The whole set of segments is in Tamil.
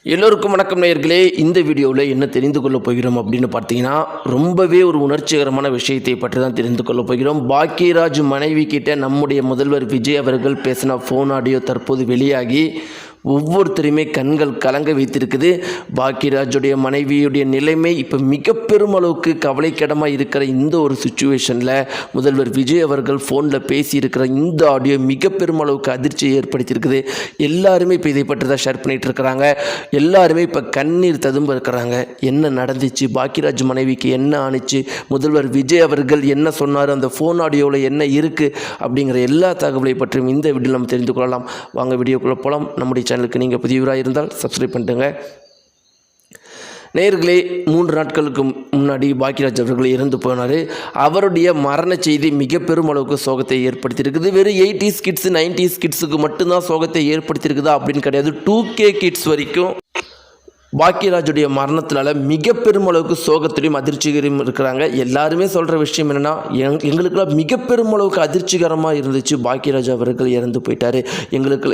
எல்லோருக்கும் வணக்கம் நேயர்களே. இந்த வீடியோவில் என்ன தெரிந்து கொள்ள போகிறோம் அப்படின்னு பார்த்தீங்கன்னா, ரொம்பவே ஒரு உணர்ச்சிகரமான விஷயத்தை பற்றி தான் தெரிந்து கொள்ள போகிறோம். பாக்கியராஜ் மனைவி கிட்ட நம்முடைய முதல்வர் விஜய் அவர்கள் பேசின ஃபோன் ஆடியோ தற்போது வெளியாகி ஒவ்வொருத்தரையுமே கண்கள் கலங்க வைத்திருக்குது. பாக்கியராஜுடைய மனைவியுடைய நிலைமை இப்போ மிக பெருமளவுக்கு கவலைக்கிடமாக இருக்கிற இந்த ஒரு சுச்சுவேஷனில் முதல்வர் விஜய் அவர்கள் ஃபோனில் பேசியிருக்கிற இந்த ஆடியோ மிக பெருமளவுக்கு அதிர்ச்சியை ஏற்படுத்தியிருக்குது. எல்லாருமே இப்போ இதை பற்றி தான் ஷேர் பண்ணிகிட்டு இருக்கிறாங்க. எல்லாருமே இப்போ கண்ணீர் ததும்ப இருக்கிறாங்க. என்ன நடந்துச்சு, பாக்கியராஜ் மனைவிக்கு என்ன ஆணுச்சு, முதல்வர் விஜய் அவர்கள் என்ன சொன்னார், அந்த ஃபோன் ஆடியோவில் என்ன இருக்குது அப்படிங்கிற எல்லா தகவலை பற்றியும் இந்த வீடியோ நம்ம தெரிந்து கொள்ளலாம். வாங்க வீடியோக்குள்ளே போகலாம். நம்முடைய சேனலுக்கு நீங்கள் புதியவராக இருந்தால் சப்ஸ்கிரைப் பண்ணிட்டுங்க. நேயர்களே, 3 நாட்களுக்கு முன்னாடி பாக்கியராஜ் அவர்கள் இறந்து போனார். அவருடைய மரண செய்தி மிக பெரும் அளவுக்கு சோகத்தை ஏற்படுத்தியிருக்குது. வெறும் 80s கிட்ஸு 90s கிட்ஸுக்கு மட்டும்தான் சோகத்தை ஏற்படுத்தியிருக்குதா அப்படின்னு கிடையாது. 2K கிட்ஸ் வரைக்கும் பாக்கியராஜுடைய மரணத்தினால மிக பெருமளவுக்கு சோகத்திலையும் அதிர்ச்சிகரையும் இருக்கிறாங்க. எல்லாருமே சொல்கிற விஷயம் என்னென்னா, எங்களுக்கெல்லாம் மிக பெருமளவுக்கு அதிர்ச்சிகரமாக இருந்துச்சு, பாக்கியராஜ் அவர்கள் இறந்து போயிட்டார்,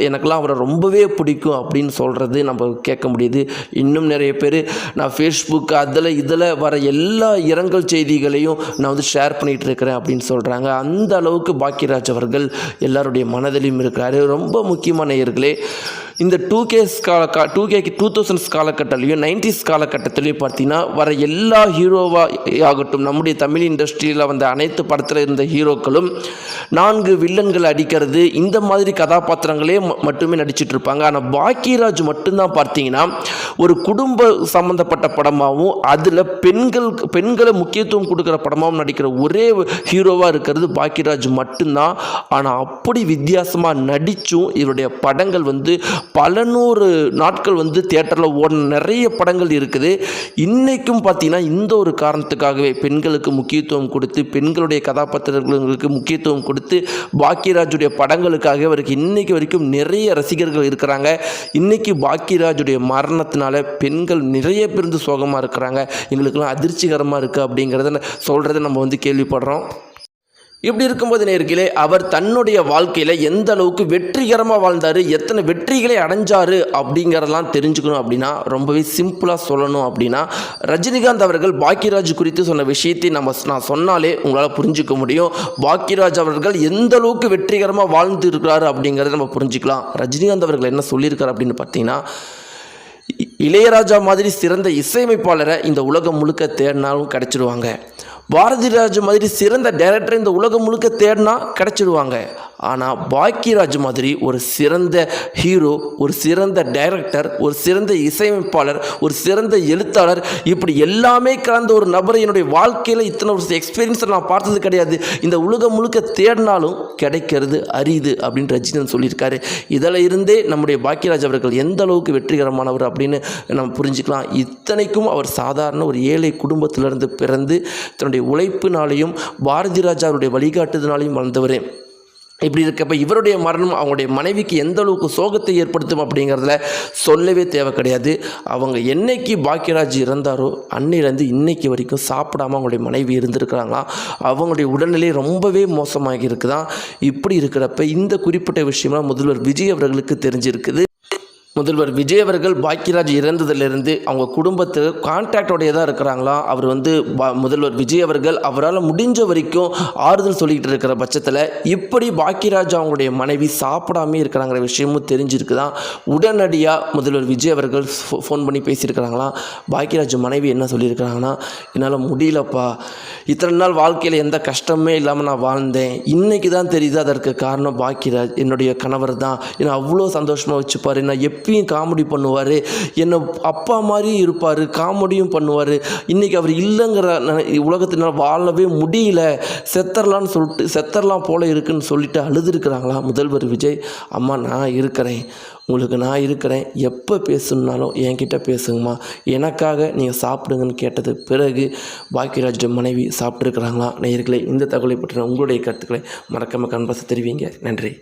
எனக்கெல்லாம் அவரை ரொம்பவே பிடிக்கும் அப்படின்னு சொல்கிறது நம்ம கேட்க முடியுது. இன்னும் நிறைய பேர் நான் ஃபேஸ்புக் இதில் வர எல்லா இரங்கல் செய்திகளையும் நான் வந்து ஷேர் பண்ணிகிட்டு இருக்கிறேன் அப்படின்னு சொல்கிறாங்க. அந்த அளவுக்கு பாக்கியராஜ் அவர்கள் எல்லாருடைய மனதிலையும் இருக்கிறாரு. ரொம்ப முக்கியமான நேயர்களே, இந்த 2000s காலகட்டத்திலையும் 90s காலகட்டத்திலையும் பார்த்தீங்கன்னா வர எல்லா ஹீரோவாகட்டும், நம்முடைய தமிழ் இண்டஸ்ட்ரியில் வந்த அனைத்து படத்தில் இருந்த ஹீரோக்களும் 4 வில்லன்கள் அடிக்கிறது, இந்த மாதிரி கதாபாத்திரங்களே மட்டுமே நடிச்சிட்டு இருப்பாங்க. ஆனால் பாக்கியராஜ் மட்டும்தான் பார்த்தீங்கன்னா ஒரு குடும்ப சம்பந்தப்பட்ட படமாகவும் அதில் பெண்களை முக்கியத்துவம் கொடுக்குற படமாகவும் நடிக்கிற ஒரே ஹீரோவாக இருக்கிறது பாக்கியராஜ் மட்டும்தான். ஆனால் அப்படி வித்தியாசமாக நடித்தும் இவருடைய படங்கள் வந்து பல 100 நாட்கள் வந்து தியேட்டரில் ஓடின நிறைய படங்கள் இருக்குது. இன்றைக்கும் பார்த்தீங்கன்னா இந்த ஒரு காரணத்துக்காகவே பெண்களுக்கு முக்கியத்துவம் கொடுத்து, பெண்களுடைய கதாபாத்திரங்களுக்கு முக்கியத்துவம் கொடுத்து பாக்கியராஜுடைய படங்களுக்காக அவருக்கு இன்றைக்கு வரைக்கும் நிறைய ரசிகர்கள் இருக்கிறாங்க. இன்றைக்கி பாக்கியராஜுடைய மரணத்தினால பெண்கள் நிறைய பேர் சோகமாக இருக்கிறாங்க. எங்களுக்கெல்லாம் அதிர்ச்சிகரமாக இருக்குது அப்படிங்கிறத சொல்கிறத நம்ம வந்து கேள்விப்படுறோம். இப்படி இருக்கும்போது நேர்களே, அவர் தன்னுடைய வாழ்க்கையில் எந்த அளவுக்கு வெற்றிகரமாக வாழ்ந்தார், எத்தனை வெற்றிகளை அடைஞ்சார் அப்படிங்கிறதெல்லாம் தெரிஞ்சுக்கணும் அப்படின்னா ரொம்பவே சிம்பிளாக சொல்லணும் அப்படின்னா, ரஜினிகாந்த் அவர்கள் பாக்கியராஜ் குறித்து சொன்ன விஷயத்தை நான் சொன்னாலே உங்களால் புரிஞ்சிக்க முடியும். பாக்கியராஜ் அவர்கள் எந்த அளவுக்கு வெற்றிகரமாக வாழ்ந்து இருக்கிறாரு அப்படிங்கிறத நம்ம புரிஞ்சுக்கலாம். ரஜினிகாந்த் அவர்கள் என்ன சொல்லியிருக்காரு அப்படின்னு பார்த்தீங்கன்னா, இளையராஜா மாதிரி சிறந்த இசையமைப்பாளரை இந்த உலகம் முழுக்க தேடினாலும் கிடைச்சிடுவாங்க. பாரதிராஜ் மாதிரி சிறந்த டைரக்டர் இந்த உலகம் முழுக்க தேடினா கிடைச்சிடுவாங்க. ஆனால் பாக்கியராஜ் மாதிரி ஒரு சிறந்த ஹீரோ, ஒரு சிறந்த டைரக்டர், ஒரு சிறந்த இசையமைப்பாளர், ஒரு சிறந்த எழுத்தாளர், இப்படி எல்லாமே கலந்த ஒரு நபரை என்னுடைய வாழ்க்கையில் இத்தனை ஒரு எக்ஸ்பீரியன்ஸை நான் பார்த்தது கிடையாது. இந்த உலகம் முழுக்க தேடினாலும் கிடைக்கிறது அரிது அப்படின்னு ரஜினிகாந்த் சொல்லியிருக்காரு. இதில் இருந்தே நம்முடைய பாக்கியராஜ் அவர்கள் எந்த அளவுக்கு வெற்றிகரமானவர் அப்படின்னு நம்ம புரிஞ்சுக்கலாம். இத்தனைக்கும் அவர் சாதாரண ஒரு ஏழை குடும்பத்திலிருந்து பிறந்து தன்னுடைய உழைப்பினாலையும் பாரதிராஜா அவருடைய வழிகாட்டுதனாலையும் வளர்ந்தவர். இப்படி இருக்கப்ப இவருடைய மரணம் அவங்களுடைய மனைவிக்கு எந்த அளவுக்கு சோகத்தை ஏற்படுத்தும் அப்படிங்கிறதுல சொல்லவே தேவை கிடையாது. அவங்க என்னைக்கு பாக்கியராஜ் இறந்தாரோ அன்னையிலேருந்து இன்னைக்கு வரைக்கும் சாப்பிடாமல் அவங்களுடைய மனைவி இருந்திருக்கிறாங்களாம். அவங்களுடைய உடல்நிலை ரொம்பவே மோசமாகி இருக்குதான். இப்படி இருக்கிறப்ப இந்த குறிப்பிட்ட விஷயம்லாம் முதல்வர் விஜய் அவர்களுக்கு தெரிஞ்சிருக்குது. முதல்வர் விஜய் அவர்கள் பாக்கியராஜ் இறந்ததிலிருந்து அவங்க குடும்பத்துக்கு கான்டாக்டோடைய தான் இருக்கிறாங்களாம். அவர் வந்து முதல்வர் விஜய் அவர்கள் அவரால் முடிஞ்ச வரைக்கும் ஆறுதல் சொல்லிக்கிட்டு இருக்கிற பட்சத்தில் இப்படி பாக்கியராஜ் அவங்களுடைய மனைவி சாப்பிடாமே இருக்கிறாங்கிற விஷயமும் தெரிஞ்சிருக்குதான். உடனடியாக முதல்வர் விஜய் அவர்கள் ஃபோன் பண்ணி பேசியிருக்கிறாங்களாம். பாக்கியராஜ் மனைவி என்ன சொல்லியிருக்கிறாங்கன்னா, என்னால் முடியலப்பா, இத்தனை நாள் வாழ்க்கையில் எந்த கஷ்டமே இல்லாமல் நான் வாழ்ந்தேன், இன்றைக்கி தான் தெரியுது அதற்கு காரணம் பாக்கியராஜ் என்னுடைய கணவர் தான். என்னை அவ்வளோ சந்தோஷமாக வச்சுப்பார், நான் எப்பயும் காமெடி பண்ணுவார், என்னை அப்பா மாதிரியும் இருப்பார், காமெடியும் பண்ணுவார். இன்றைக்கி அவர் இல்லைங்கிற உலகத்தினால் வாழவே முடியல, செத்தரலாம் போல இருக்குன்னு சொல்லிட்டு அழுதுருக்கிறாங்களா முதல்வர் விஜய். அம்மா நான் இருக்கிறேன், உங்களுக்கு நான் இருக்கிறேன், எப்போ பேசணுன்னாலும் என்கிட்ட பேசுங்கம்மா, எனக்காக நீங்கள் சாப்பிடுங்கன்னு கேட்டது பிறகு பாக்கியராஜ் மனைவி சாப்பிட்ருக்கிறாங்களா. நேயர்களே, இந்த தகவலை பற்றின உங்களுடைய கருத்துக்களை மறக்காமல் கன்பாச தெரிவிங்க. நன்றி.